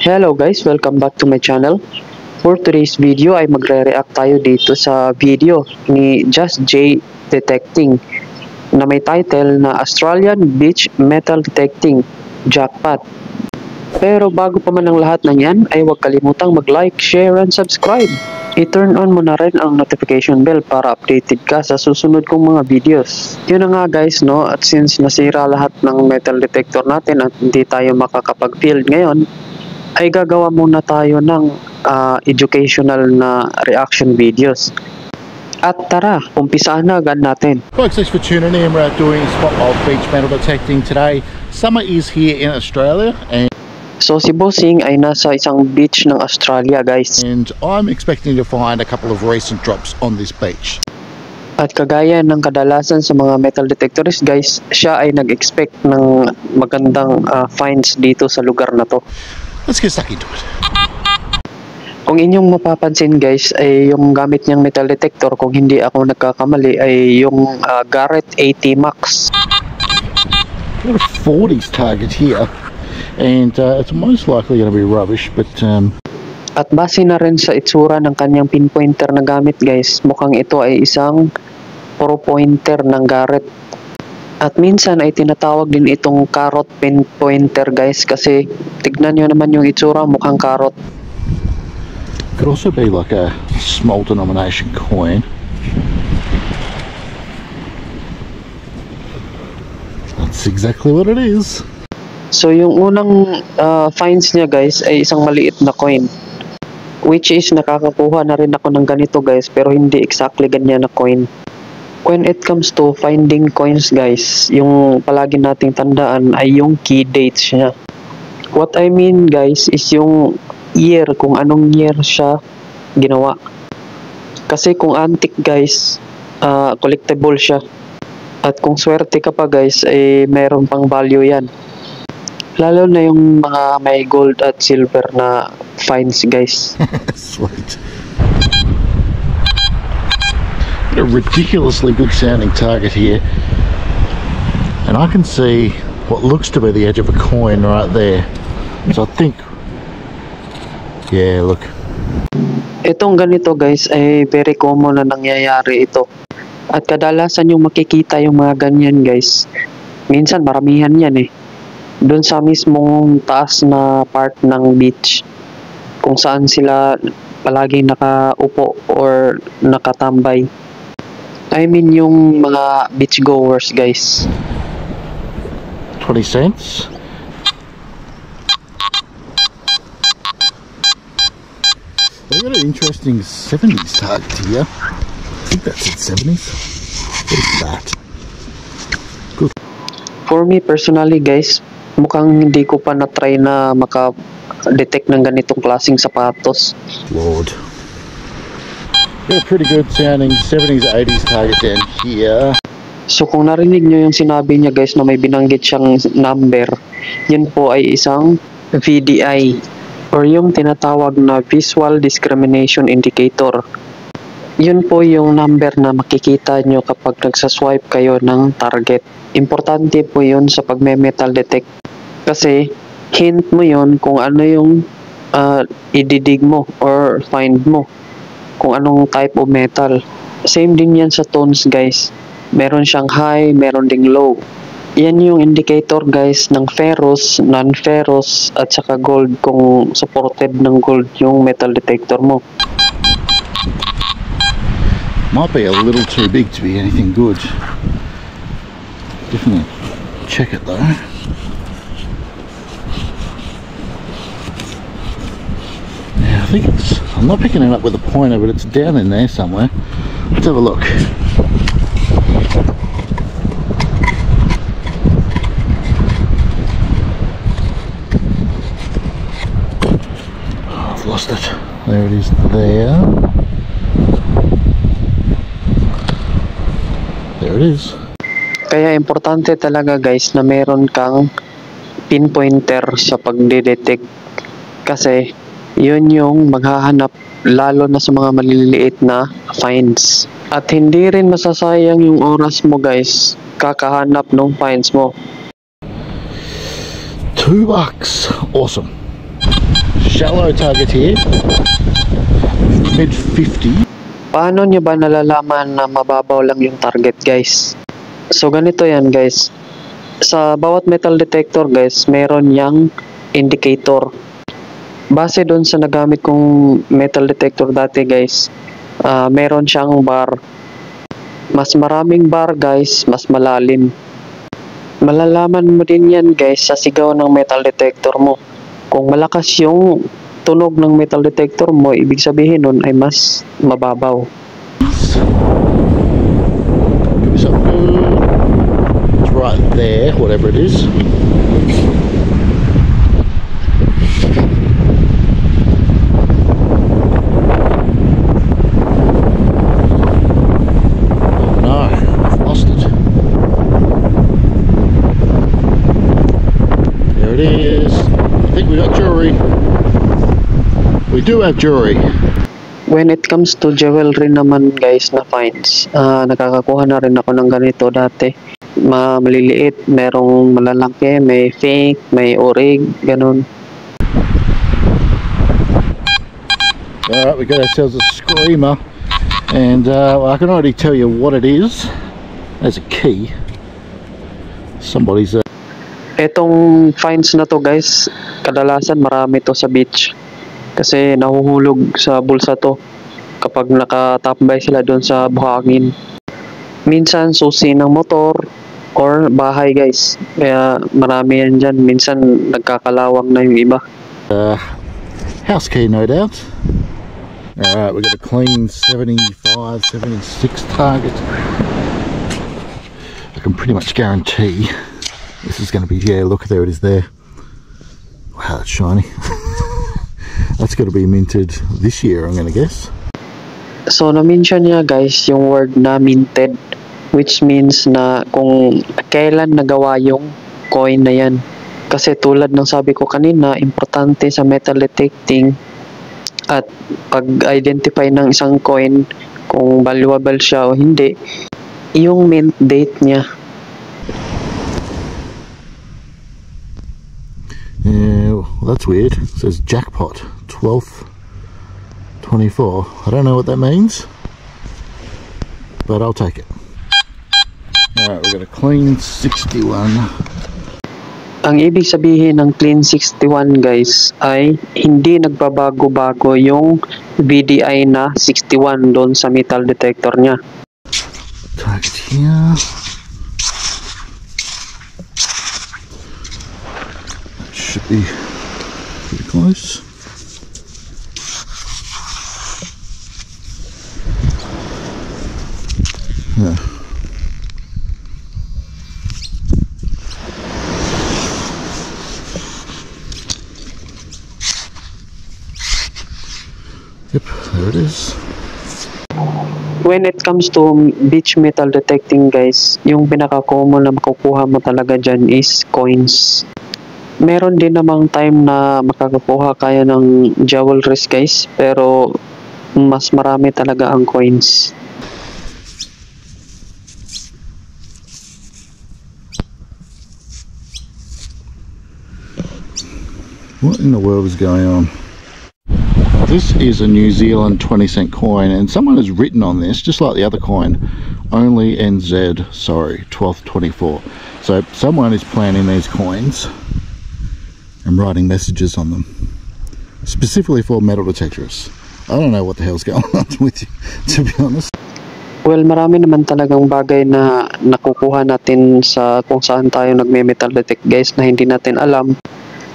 Hello guys, welcome back to my channel. For today's video ay magre-react tayo dito sa video ni Just J Detecting na may title na Australian Beach Metal Detecting Jackpot. Pero bago pa man ang lahat ng yan ay huwag kalimutang mag-like, share, and subscribe. I-turn on mo na rin ang notification bell para updated ka sa susunod kong mga videos. Yun na nga guys, no? At since nasira lahat ng metal detector natin at hindi tayo makakapag-field ngayon, ay gagawa muna tayo ng educational na reaction videos. At tara, umpisaan na agad natin. Folks, thanks for tuning in. We're out doing Spotlight Beach Metal Detecting today. Summer is here in Australia and So si Bossing ay nasa isang beach ng Australia guys. and I'm expecting to find a couple of recent drops on this beach. At kagaya ng kadalasan sa mga metal detectors guys, siya ay nag-expect ng magandang finds dito sa lugar na to. Let's get stuck into it. Kung inyong mapapansin guys ay yung gamit niyang metal detector, kung hindi ako nagkakamali, ay yung Garrett AT Max. Got a 40s target here and it's most likely going to be rubbish, but At base na rin sa itsura ng kanyang pinpointer na gamit guys, mukhang ito ay isang pro pointer ng Garrett. At minsan ay tinatawag din itong carrot pinpointer guys, kasi tignan nyo naman yung itsura, mukhang carrot. could also be like a small denomination coin. That's exactly what it is. So yung unang finds niya guys ay isang maliit na coin, which is nakakakuha na rin ako ng ganito guys, pero hindi exactly ganyan na coin. When it comes to finding coins guys, yung palagi nating tandaan ay yung key dates niya. What I mean guys is yung year, kung anong year siya ginawa. Kasi kung antique guys, collectible siya. At kung swerte ka pa guys, ay mayroon pang value yan. Lalo na yung mga may gold at silver na finds guys. Sweet. A ridiculously good sounding target here, and I can see what looks to be the edge of a coin right there, so I think, yeah, look, Itong ganito guys ay very common na nangyayari ito, at kadalasan yung makikita yung mga ganyan guys, minsan maramihan yan doon sa mismong taas na part ng beach, kung saan sila palagi nakaupo or nakatambay. I mean yung mga beach goers guys. 20 cents. We've got an interesting 70s target here. I think that's at 70s. What is that? Good. For me personally guys, mukhang hindi ko pa na-try na maka-detect ng ganitong klaseng sapatos. Lord. Got a pretty good sounding 70s 80s target down here. So kung narinig nyo yung sinabi niya guys na may binanggit siyang number, yun po ay isang VDI or yung tinatawag na Visual Discrimination Indicator. Yun po yung number na makikita nyo kapag nagsaswipe kayo ng target. Importante po yun sa pagme-metal detect, kasi hint mo yun kung ano yung ididig mo or find mo, kung anong type of metal. Same din yan sa tones guys. Meron siyang high, meron ding low. Yan yung indicator guys ng ferrous, non-ferrous at saka gold, kung supported ng gold yung metal detector mo. Might be a little too big to be anything good. Definitely check it though. Yeah, I think it's, I'm not picking it up with a pointer, but it's down in there somewhere. Let's have a look. Oh, I've lost it. There it is there. There it is. Kaya importante talaga guys na meron kang pinpointer sa pagdedetect, kasi yun yung maghahanap lalo na sa mga maliliit na finds. At hindi rin masasayang yung oras mo guys kakahanap ng finds mo. $2. Awesome. shallow target here, mid 50. Paano nyo ba nalalaman na mababaw lang yung target, guys? So ganito yan, guys. Sa bawat metal detector, guys, meron yang indicator. Base doon sa nagamit kong metal detector dati, guys, meron siyang bar. Mas maraming bar, guys, mas malalim. Malalaman mo din yan, guys, sa sigaw ng metal detector mo. Kung malakas yung tunog ng metal detector mo, ibig sabihin nun ay mas mababaw. Give me something good. It's right there, whatever it is. We do have jewelry. When it comes to jewelry naman, guys, na finds, nakakakuha na rin ako ng ganito dati. Maliliit, merong malalaki, may fake, may orig, ganun. Alright, we got ourselves a screamer, and I can already tell you what it is. There's a key. Somebody's Etong finds na to, guys, kadalasan marami to sa beach. Kasi nahuhulog sa bulsa to kapag nakatambay sila doon sa buhangin. Minsan susi ng motor or bahay, guys. Kaya marami yan dyan. Minsan nagkakalawang na yung iba. House key, no doubt. Alright, we've got a clean 75, 76 target. I can pretty much guarantee this is going to be, yeah, look, there it is there. Wow, that's shiny. That's got to be minted this year, I'm going to guess. So, na-mention niya, guys, yung word na minted, which means na kung kailan nagawa yung coin na yan. Kasi tulad ng sabi ko kanina, importante sa metal detecting at pag-identify ng isang coin kung valuable siya o hindi, yung mint date niya. Yeah, well, that's weird. It says jackpot 12th 24. I don't know what that means, but I'll take it. Alright, we've got a clean 61. Ang ibig sabihin ng clean 61, guys, ay hindi nagbabago-bago yung VDI na 61 doon sa metal detector niya. Target here. Should be pretty close. Yeah. Yep, there it is. When it comes to beach metal detecting, guys, yung pinaka-common na makukuha mo talaga dyan is coins. Meron din namang time na makakakuha kaya ng jewelries, guys, pero mas marami talaga ang coins. What in the world is going on? This is a New Zealand 20-cent coin, and someone has written on this, just like the other coin, only NZ, sorry, 12th 24. So someone is planting these coins and writing messages on them, specifically for metal detectors. I don't know what the hell's going on with you, to be honest. Well, marami naman talagang bagay na nakukuha natin sa kung saan tayo nagme-metal detect, guys, na hindi natin alam.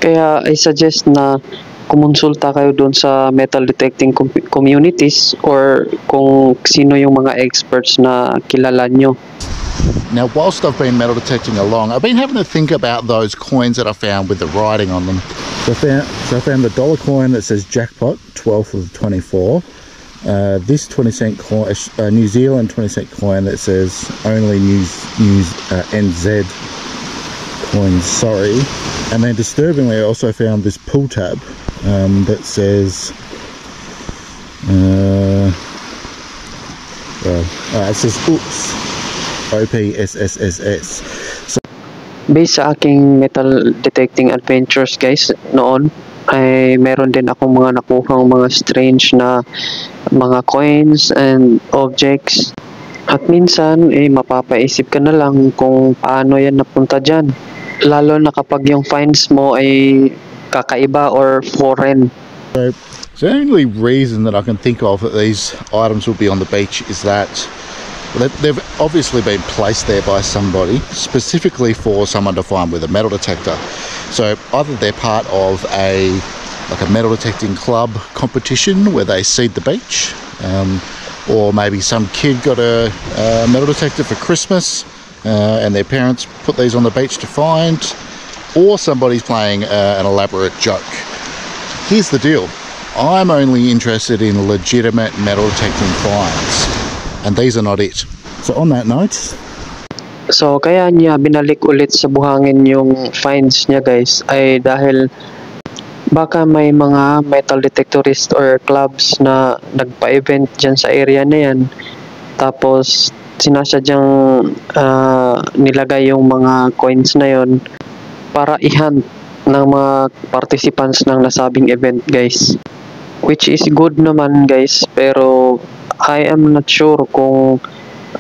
Kaya I suggest na kumonsulta kayo doon sa metal detecting communities or kung sino yung mga experts na kilala nyo. Now, whilst I've been metal detecting along, I've been having to think about those coins that I found with the writing on them. So I found the dollar coin that says jackpot, 12th of 24. This 20-cent coin, New Zealand 20-cent coin that says only NZ coins, sorry. And then disturbingly, I also found this pull tab that says it says oops, OPSSSS. So, based sa aking metal detecting adventures, guys, noon, ay meron din akong mga nakuhang mga strange na mga coins and objects. At minsan, mapapaisip ka na lang kung paano yan napunta dyan. Lalo na kapag yung finds mo ay kakaiba or foreign. So the only reason that I can think of that these items will be on the beach is that they've obviously been placed there by somebody specifically for someone to find with a metal detector. So either they're part of a metal detecting club competition where they seed the beach, or maybe some kid got a metal detector for Christmas and their parents put these on the beach to find, or somebody's playing an elaborate joke. Here's the deal. I'm only interested in legitimate metal detecting finds, and these are not it. So on that note, so kaya niya binalik ulit sa buhangin yung finds niya guys ay dahil baka may mga metal detectorist or clubs na nagpa-event dyan sa area na yan, tapos sinasadyang nilagay yung mga coins na yon para i-hunt ng mga participants ng nasabing event guys, which is good naman guys, pero I am not sure kung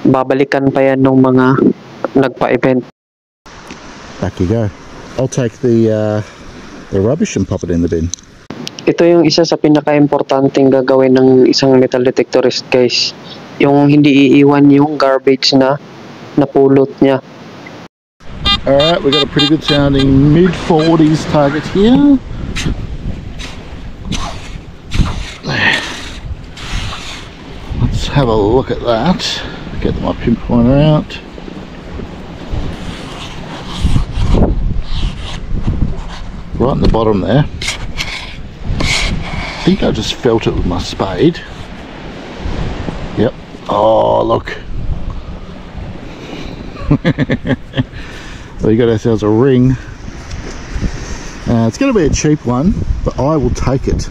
babalikan pa yan ng mga nagpa-event. back you go. I'll take the rubbish and pop it in the bin. Ito yung isa sa pinaka-importanting gagawin ng isang metal detectorist guys, yung hindi iiwan yung garbage na napulot niya. Alright, we've got a pretty good sounding mid-40s target here. Let's have a look at that. Get my pinpointer out. Right in the bottom there. I think I just felt it with my spade. Yep. Oh, look. We got ourselves a ring. It's going to be a cheap one, but I will take it.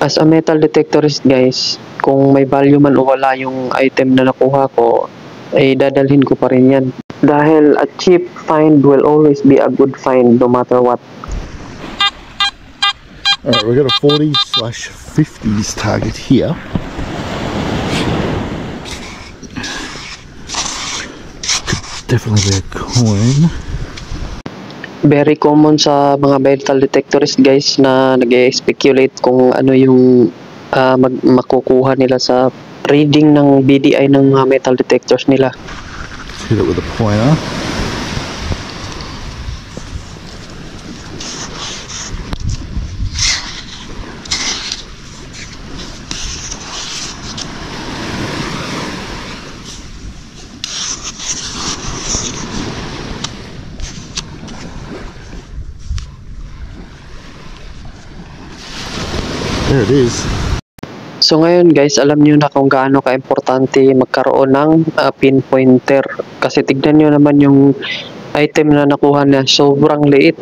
As a metal detectorist guys, kung may value man o wala yung item na nakuha ko, ay dadalhin ko pa rin yan. Dahil a cheap find will always be a good find no matter what. Alright, we've got a 40/50s target here. Could definitely be a coin. Very common sa mga metal detectorist guys na nag-speculate kung ano yung makukuha nila sa reading ng BDI ng mga metal detectors nila. Hit it with a pointer. There it is. So ngayon guys, alam niyo na kung gaano ka-importante magkaroon ng pinpointer. Kasi tignan niyo naman yung item na nakuha na sobrang liit.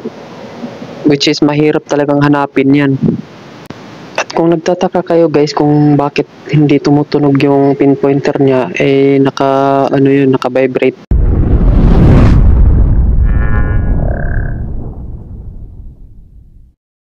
Which is mahirap talagang hanapin yan. At kung nagtataka kayo guys kung bakit hindi tumutunog yung pinpointer niya, naka-vibrate.